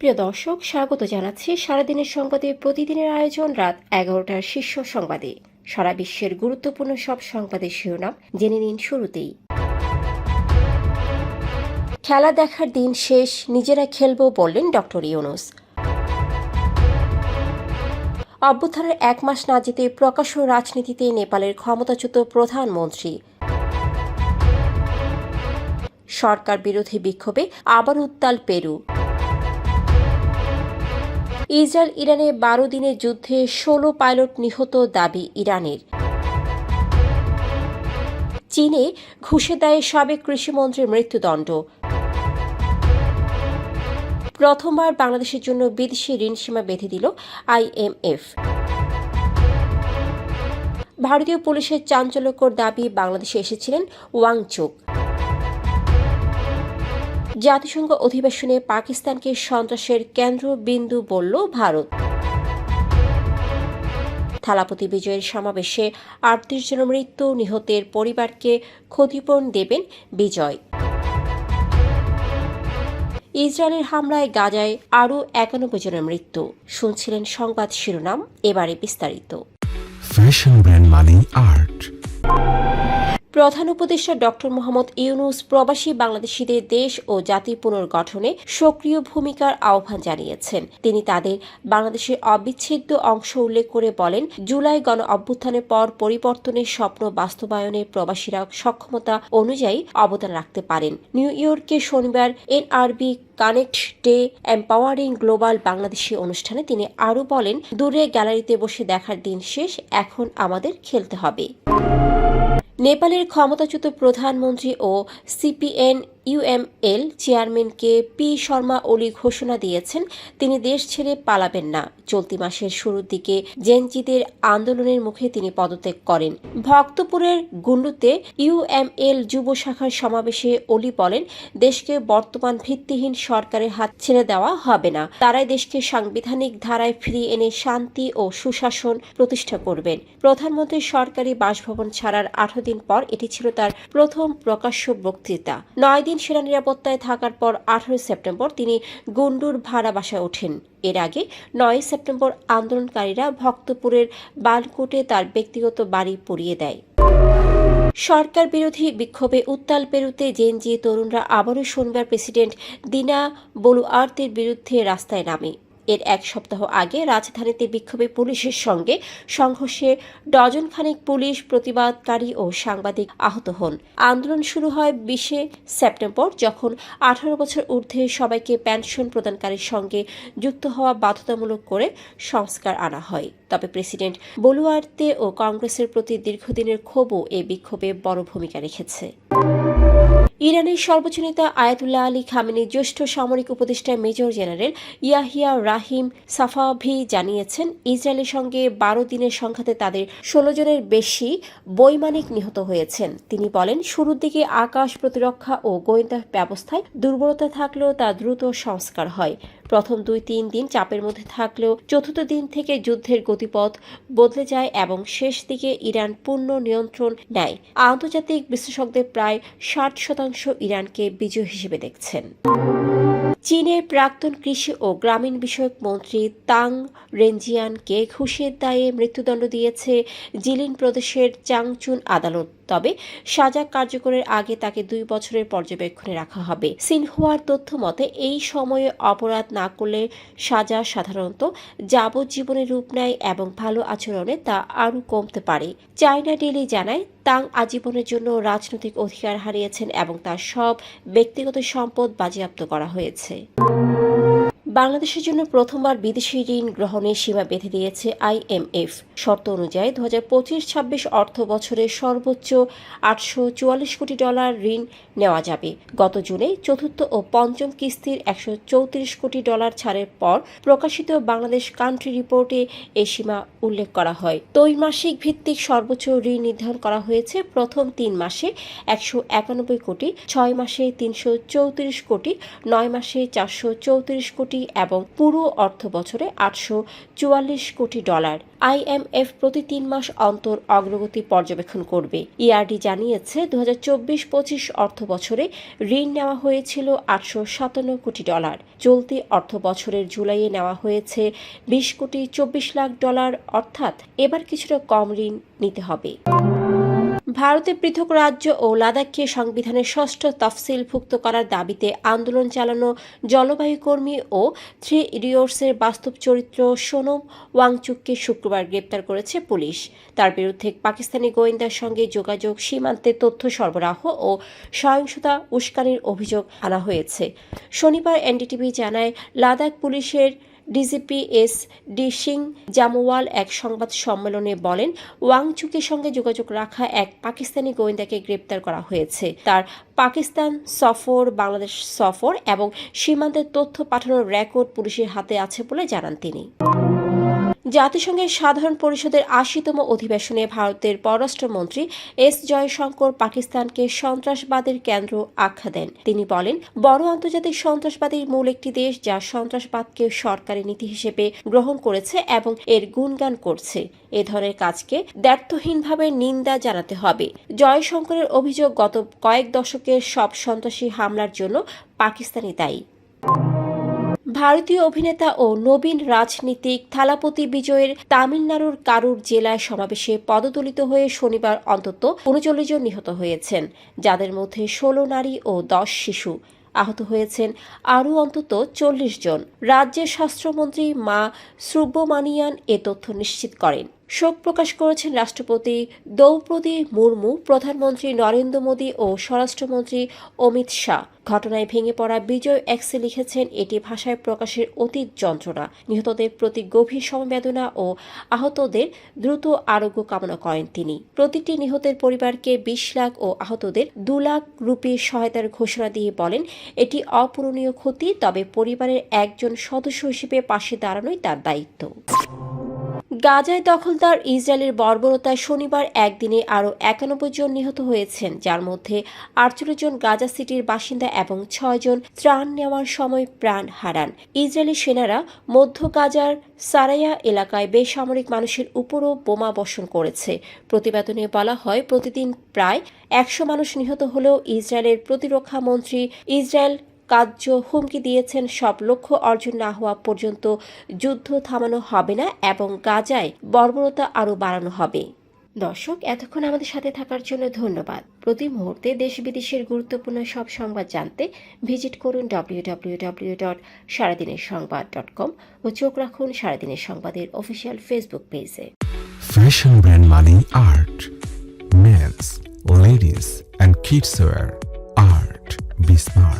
প্রিয় দর্শক, স্বাগত জানাচ্ছি সারাদিনের সংবাদে প্রতিদিনের আয়োজন রাত 11টার শীর্ষ সংবাদে। সারা বিশ্বের গুরুত্বপূর্ণ সব সংবাদের শিরোনাম জেনে নিন শুরুতেই। খেলা দেখার দিন শেষ, নিজেরা খেলব বললেন ডক্টর ইউনূস। অভ্যুত্থানের 1 মাস না যেতে প্রকাশ্য রাজনীতিতে নেপালের ক্ষমতাচ্যুত প্রধানমন্ত্রী। সরকার বিরোধী বিক্ষোভে আবার উত্তাল পেরু। ইসরায়েল ইরানে 12 দিনের যুদ্ধে 16 পাইলট নিহত দাবি ইরানের। চীনে ঘুষের দায়ে সাবেক কৃষিমন্ত্রীর মৃত্যুদণ্ড। প্রথমবার বাংলাদেশের জন্য বিদেশি ঋণ সীমা বেঁধে দিল IMF। ভারতীয় পুলিশের চাঞ্চল্যকর দাবি বাংলাদেশে এসেছিলেন ওয়াংচুক। জাতিসংঘ অধিবেশনে পাকিস্তানকে সন্ত্রাসের কেন্দ্রবিন্দু বলল ভারত। থালাপতি বিজয়ের সমাবেশে 38 জন মৃত্যু, নিহতের পরিবারকে ক্ষতিপূরণ দেবেন বিজয়। ইসরায়েলের হামলায় গাজায় আরও 91 জনের মৃত্যু। শুনছিলেন সংবাদ শিরোনাম, এবারে বিস্তারিত। ফ্যাশন ব্র্যান্ড মানেই আর্ট। প্রধান উপদেষ্টা ডক্টর মোহাম্মদ ইউনূস প্রবাসী বাংলাদেশিদের দেশ ও জাতি পুনর্গঠনে সক্রিয় ভূমিকার আহ্বান জানিয়েছেন। তিনি তাদের বাংলাদেশের অবিচ্ছেদ্য অংশ উল্লেখ করে বলেন, জুলাই গণ অভ্যুত্থানের পর পরিবর্তনের স্বপ্ন বাস্তবায়নে প্রবাসীরা সক্ষমতা অনুযায়ী অবদান রাখতে পারেন। নিউ ইয়র্কে শনিবার NRB connect day empowering global Bangladeshi অনুষ্ঠানে তিনি আরও বলেন, দূরে গ্যালারিতে বসে দেখার দিন শেষ, এখন আমাদের খেলতে হবে। নেপালের ক্ষমতাচ্যুত প্রধানমন্ত্রী ও CPN-UML চেয়ারম্যানকে পি শর্মা ওলি ঘোষণা দিয়েছেন তিনি দেশ ছেড়ে পালাবেন না। চলতি মাসের শুরুর দিকে জেনজিদের আন্দোলনের মুখে তিনি পদত্যাগ করেন। ভক্তপুরের গুন্ডুতে UML যুব শাখার সমাবেশে ওলি বলেন, দেশকে বর্তমান ভিত্তিহীন সরকারের হাত ছেড়ে দেওয়া হবে না। তারাই দেশকে সাংবিধানিক ধারায় ফিরিয়ে এনে শান্তি ও সুশাসন প্রতিষ্ঠা করবেন। প্রধানমন্ত্রীর সরকারি বাসভবন ছাড়ার 18 দিন পর এটি ছিল তার প্রথম প্রকাশ্য বক্তৃতা। 9 দিন সেনা নিরাপত্তায় থাকার পর 18 সেপ্টেম্বর তিনি গুন্ডুর ভাড়া বাসায় ওঠেন। এর আগে 9 সেপ্টেম্বর আন্দোলনকারীরা ভক্তপুরের বালকোটে তার ব্যক্তিগত বাড়ি পুড়িয়ে দেয়। সরকার বিরোধী বিক্ষোভে উত্তাল পেরুতে জেনজি তরুণরা আবারও শনিবার প্রেসিডেন্ট দিনা বলুয়ার্তের বিরুদ্ধে রাস্তায় নামে। এর 1 সপ্তাহ আগে রাজধানীতে বিক্ষোভে পুলিশের সঙ্গে সংঘর্ষে ডজনখানেক পুলিশ, প্রতিবাদকারী ও সাংবাদিক আহত হন। আন্দোলন শুরু হয় 20 সেপ্টেম্বর, যখন 18 বছর ঊর্ধ্বে সবাইকে পেনশন প্রদানকারীর সঙ্গে যুক্ত হওয়া বাধ্যতামূলক করে সংস্কার আনা হয়। তবে প্রেসিডেন্ট বলুয়ার্তে ও কংগ্রেসের প্রতি দীর্ঘদিনের ক্ষোভও এই বিক্ষোভে বড় ভূমিকা রেখেছে। ইরানের সর্বোচ্চ নেতা আয়াতুল্লাহ আলী খামেনির জ্যেষ্ঠ সামরিক উপদেষ্টা মেজর জেনারেল ইয়াহিয়া রাহিম সাফাভি জানিয়েছেন, ইসরায়েলের সঙ্গে 12 দিনের সংঘাতে তাদের 16 জনের বেশি বৈমানিক নিহত হয়েছেন। তিনি বলেন, শুরুর দিকে আকাশ প্রতিরক্ষা ও গোয়েন্দা ব্যবস্থায় দুর্বলতা থাকলেও তা দ্রুত সংস্কার হয়। প্রথম 2-3 দিন চাপের মধ্যে থাকলেও চতুর্থ দিন থেকে যুদ্ধের গতিপথ বদলে যায় এবং শেষ দিকে ইরান পূর্ণ নিয়ন্ত্রণ নেয়। আন্তর্জাতিক বিশ্লেষকদের প্রায় 60% ইরানকে বিজয় হিসেবে দেখছেন। চীনের প্রাক্তন কৃষি ও গ্রামীণ বিষয়ক মন্ত্রী তাং রেনজিয়ানকে ঘুষের দায়ে মৃত্যুদণ্ড দিয়েছে জিলিন প্রদেশের চাংচুন আদালত। তবে সাজা কার্যকরের আগে তাকে 2 বছরের পর্যবেক্ষণে রাখা হবে। সিনহুয়ার তথ্য মতে এই সময়ে অপরাধ না করলে সাজা সাধারণত যাবজ্জীবনের রূপ নেয় এবং ভালো আচরণে তা আরও কমতে পারে। চায়না ডেইলি জানায়, তাং আজীবনের জন্য রাজনৈতিক অধিকার হারিয়েছেন এবং তার সব ব্যক্তিগত সম্পদ বাজেয়াপ্ত করা হয়েছে। বাংলাদেশের জন্য প্রথমবার বিদেশি ঋণ গ্রহণের সীমা বেঁধে দিয়েছে IMF। শর্ত অনুযায়ী 2025-26 অর্থ বছরে সর্বোচ্চ $844 কোটি ঋণ নেওয়া যাবে। গত জুনে চতুর্থ ও পঞ্চম কিস্তির $134 কোটি ছাড়ের পর প্রকাশিত বাংলাদেশ কান্ট্রি রিপোর্টে এই সীমা উল্লেখ করা হয়। ত্রৈমাসিক ভিত্তিক সর্বোচ্চ ঋণ নির্ধারণ করা হয়েছে। প্রথম 3 মাসে 191 কোটি, 6 মাসে 334 কোটি, 9 মাসে 434 কোটি এবং পুরো অর্থ বছরে $844 কোটি। IMF প্রতি 3 মাস অন্তর অগ্রগতি পর্যবেক্ষণ করবে। ইআরডি জানিয়েছে 2024-25 অর্থ বছরে ঋণ নেওয়া হয়েছিল $857 কোটি। চলতি অর্থ বছরের জুলাইয়ে নেওয়া হয়েছে $20,24,00,000, অর্থাৎ এবার কিছুটা কম ঋণ নিতে হবে। ভারতে পৃথক রাজ্য ও লাদাখকে সংবিধানের 6ষ্ঠ তফসিলভুক্ত করার দাবিতে আন্দোলন চালানো জলবায়ু কর্মী ও 3 ইডিয়টসের বাস্তব চরিত্র সোনম ওয়াংচুককে শুক্রবার গ্রেপ্তার করেছে পুলিশ। তার বিরুদ্ধে পাকিস্তানি গোয়েন্দার সঙ্গে যোগাযোগ, সীমান্তে তথ্য সরবরাহ ও সহিংসতা উস্কানির অভিযোগ আনা হয়েছে। শনিবার এনডিটিভি জানায়, লাদাখ পুলিশের ডিজিপি এস.ডি. সিং জামওয়াল এক সংবাদ সম্মেলনে বলেন, ওয়াংচুকের সঙ্গে যোগাযোগ রাখা এক পাকিস্তানি গোয়েন্দাকে গ্রেপ্তার করা হয়েছে। তার পাকিস্তান সফর, বাংলাদেশ সফর এবং সীমান্তের তথ্য পাঠানোর রেকর্ড পুলিশের হাতে আছে বলে জানান তিনি। জাতিসংঘের সাধারণ পরিষদের 80তম অধিবেশনে ভারতের পররাষ্ট্রমন্ত্রী এস জয়শঙ্কর পাকিস্তানকে সন্ত্রাসবাদের কেন্দ্র আখ্যা দেন। তিনি বলেন, বড় আন্তর্জাতিক সন্ত্রাসবাদীর মূল একটি দেশ যা সন্ত্রাসবাদকে সরকারি নীতি হিসেবে গ্রহণ করেছে এবং এর গুণগান করছে। এ ধরনের কাজকে দ্ব্যর্থহীনভাবে নিন্দা জানাতে হবে। জয়শঙ্করের অভিযোগ, গত কয়েক দশকের সব সন্ত্রাসী হামলার জন্য পাকিস্তানি দায়ী। ভারতীয় অভিনেতা ও নবীন রাজনীতিক থালাপতি বিজয়ের তামিলনাড়ুর কারুর জেলায় সমাবেশে পদদলিত হয়ে শনিবার অন্তত 39 জন নিহত হয়েছেন, যাদের মধ্যে 16 নারী ও 10 শিশু। আহত হয়েছেন আরও অন্তত 40 জন। রাজ্যের স্বাস্থ্যমন্ত্রী মা সুব্রমানিয়ান এ তথ্য নিশ্চিত করেন। শোক প্রকাশ করেছেন রাষ্ট্রপতি দ্রৌপদী মুর্মু, প্রধানমন্ত্রী নরেন্দ্র মোদী ও স্বরাষ্ট্রমন্ত্রী অমিত শাহ। ঘটনায় ভেঙে পড়া বিজয় এক্সে লিখেছেন, এটি ভাষায় প্রকাশের অতীত যন্ত্রণা। নিহতদের প্রতি গভীর সমবেদনা ও আহতদের দ্রুত আরোগ্য কামনা করেন তিনি। প্রতিটি নিহতের পরিবারকে 20 লাখ ও আহতদের 2 লাখ রুপির সহায়তার ঘোষণা দিয়ে বলেন, এটি অপূরণীয় ক্ষতি, তবে পরিবারের একজন সদস্য হিসেবে পাশে দাঁড়ানোই তার দায়িত্ব। গাজায় দখলদার ইসরায়েলের বর্বরতায় শনিবার একদিনে আরও 91 জন নিহত হয়েছেন, যার মধ্যে 48 জন গাজা সিটির বাসিন্দা এবং 6 জন ত্রাণ নেওয়ার সময় প্রাণ হারান। ইসরায়েলি সেনারা মধ্য গাজার সারাইয়া এলাকায় বেসামরিক মানুষের উপরও বোমা বর্ষণ করেছে। প্রতিবেদনে বলা হয়, প্রতিদিন প্রায় 100 মানুষ নিহত হলেও ইসরায়েলের প্রতিরক্ষা মন্ত্রী ইসরায়েল কাজ হুমকি দিয়েছেন, সব লক্ষ্য অর্জন না হওয়া পর্যন্ত যুদ্ধ থামানো হবে না এবং গাজায় বর্বরতা আরও বাড়ানো হবে। দর্শক, এতক্ষণ আমাদের সাথে থাকার জন্য ধন্যবাদ। প্রতি মুহূর্তে দেশ বিদেশের গুরুত্বপূর্ণ সব সংবাদ জানতে ভিজিট করুন www.সারাদিনেরসংবাদ.com ও চোখ রাখুন সারাদিনের সংবাদের অফিসিয়াল ফেসবুক পেজে। Fashion brand money art. Men's, ladies and kids wear art. Be smart.